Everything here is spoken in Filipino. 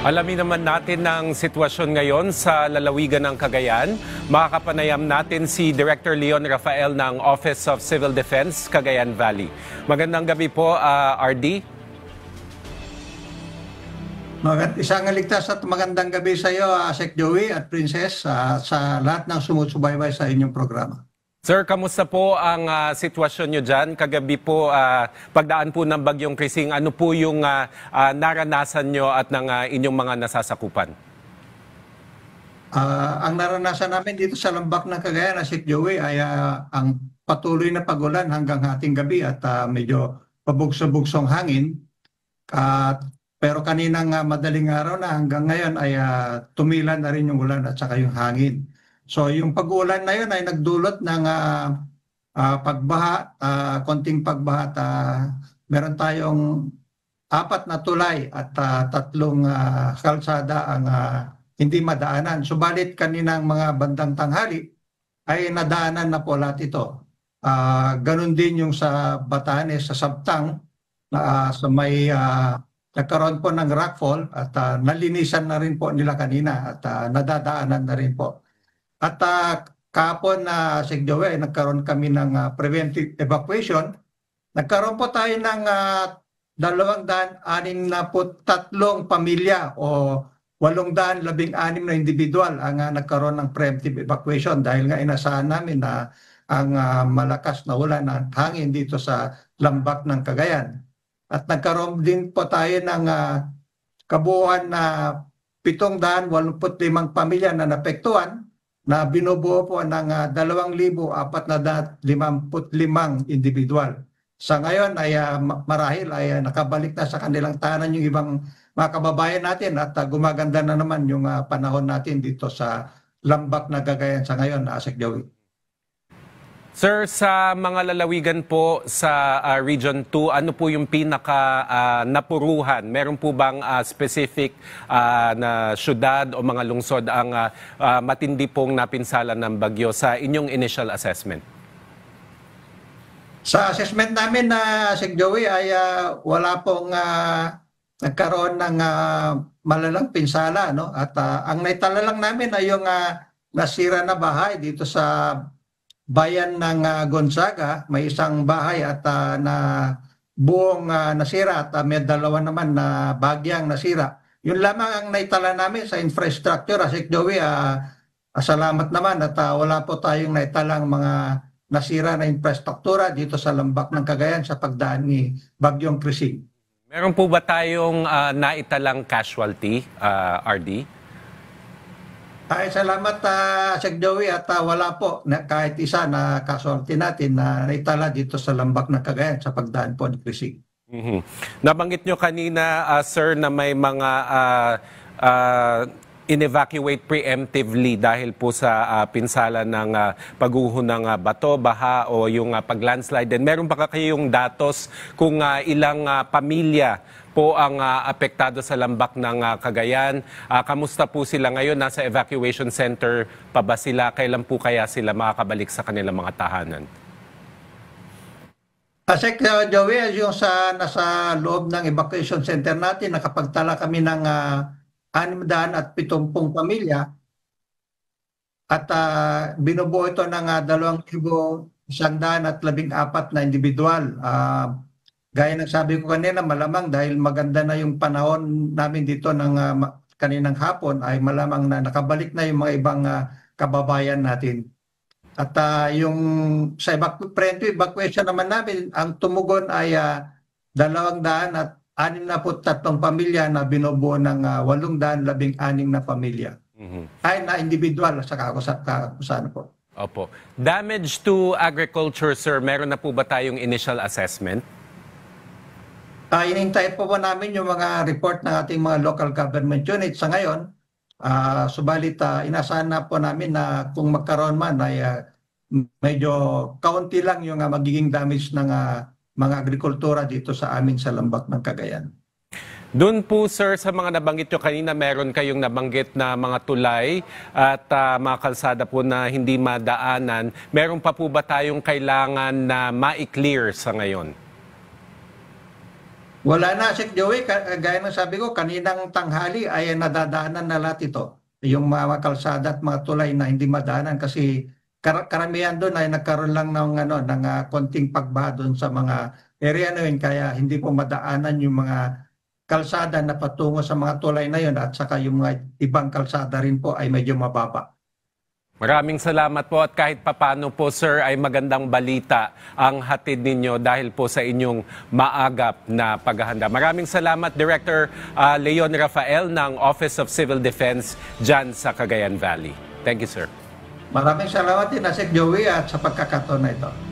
Alamin naman natin ang sitwasyon ngayon sa lalawigan ng Cagayan. Makakapanayam natin si Director Leon Rafael ng Office of Civil Defense, Cagayan Valley. Magandang gabi po, RD. Isang ligtas at magandang gabi sa iyo, Sec Joey at Princess, sa lahat ng sumusubaybay sa inyong programa. Sir, kamusta po ang sitwasyon nyo dyan? Kagabi po, pagdaan po ng Bagyong Krising, ano po yung naranasan nyo at ng inyong mga nasasakupan? Ang naranasan namin dito sa Lambak ng Cagayan, Sec Joey, ay ang patuloy na pagulan hanggang hating gabi at medyo pabugso-bugsong hangin. Pero kaninang madaling araw na hanggang ngayon ay tumila na rin yung ulan at saka yung hangin. So yung pag-ulan na yun ay nagdulot ng pagbaha, konting pagbaha. Meron tayong 4 na tulay at 3 kalsada ang hindi madaanan. Subalit kaninang mga bandang tanghali ay nadaanan na po lahat ito. Ganun din yung sa Batanes, sa Sabtang, sa may nagkaroon po ng rockfall at nalinisan na rin po nila kanina at nadadaanan na rin po. At kahapon na Sec Joey, nagkaroon kami ng preventive evacuation. Nagkaroon po tayo ng 263 pamilya o 816 na individual ang nagkaroon ng preventive evacuation dahil nga inasahan namin na ang malakas na ulan at hangin dito sa Lambak ng Cagayan. At nagkaroon din po tayo ng kabuuan na 785 pamilya na napektuhan na binubuo po ng 2,455 individual. Sa ngayon ay marahil ay nakabalik na sa kanilang tahanan yung ibang mga kababayan natin at gumaganda na naman yung panahon natin dito sa Lambak na Cagayan sa ngayon, Sec Joey. Sir, sa mga lalawigan po sa Region 2, ano po yung pinaka napuruhan? Meron po bang specific na syudad o mga lungsod ang matindi pong napinsala ng bagyo sa inyong initial assessment? Sa assessment namin na Sec Joey ay wala pong nagkaroon ng malalang pinsala, no? At ang naitala lang namin ay yung nasira na bahay dito sa bayan ng Gonzaga. May isang bahay at na buong nasira at may 2 naman na bagyang nasira. Yun lamang ang naitala namin sa infrastructure, Sec Joey. Salamat naman at wala po tayong naitalang mga nasira na infrastruktura dito sa Lambak ng Cagayan sa pagdaan ni Bagyong Krising. Meron po ba tayong naitalang casualty, RD? Ay, salamat Sec Joey at wala po na kahit isa na casualty natin na naitala dito sa Lambak ng Cagayan sa pagdaan po ni Krising. Nabanggit nyo kanina, sir, na may mga in-evacuate preemptively dahil po sa pinsala ng pagguho ng bato, baha o yung pag-landslide. And meron pa kayong datos kung ilang pamilya po ang apektado sa Lambak ng Cagayan? Kamusta po sila ngayon? Nasa evacuation center pa ba sila? Kailan po kaya sila makakabalik sa kanilang mga tahanan? Sec Joey, yung nasa loob ng evacuation center natin, nakapagtala kami ng 670 pamilya at binubuo ito ng 2,114 na individual. Gaya ng sabi ko kanina, malamang dahil maganda na yung panahon namin dito ng kaninang hapon ay malamang na nakabalik na yung mga ibang kababayan natin. At yung sa preventive evacuation naman namin, ang tumugon ay 263 pamilya na binubuo ng 816 na pamilya. Ay na individual sa kakusahan po. Opo. Damage to agriculture, sir, meron na po ba tayong initial assessment? Inintay po namin yung mga report ng ating mga local government units sa ngayon. Subalit inasahan na po namin na kung magkaroon man ay medyo kaunti lang yung magiging damage ng mga agrikultura dito sa amin sa Lambak ng Cagayan. Doon po, sir, sa mga nabanggit nyo kanina, meron kayong nabanggit na mga tulay at mga kalsada po na hindi madaanan. Meron pa po ba tayong kailangan na ma-clear sa ngayon? Wala na, Sek Joey, gaya ng sabi ko, kaninang tanghali ay nadadaanan na lahat ito. Yung mga kalsada at mga tulay na hindi madaanan kasi karamihan doon ay nagkaroon lang ng, konting pagbaha doon sa mga area na yun. Kaya hindi po madaanan yung mga kalsada na patungo sa mga tulay na yun at saka yung mga ibang kalsada rin po ay medyo mababa. Maraming salamat po at kahit papano po sir ay magandang balita ang hatid ninyo dahil po sa inyong maagap na paghahanda. Maraming salamat Director Leon Rafael ng Office of Civil Defense dyan sa Cagayan Valley. Thank you sir. Maraming salamat din, Sek Joey, at sa pagkakataon na ito.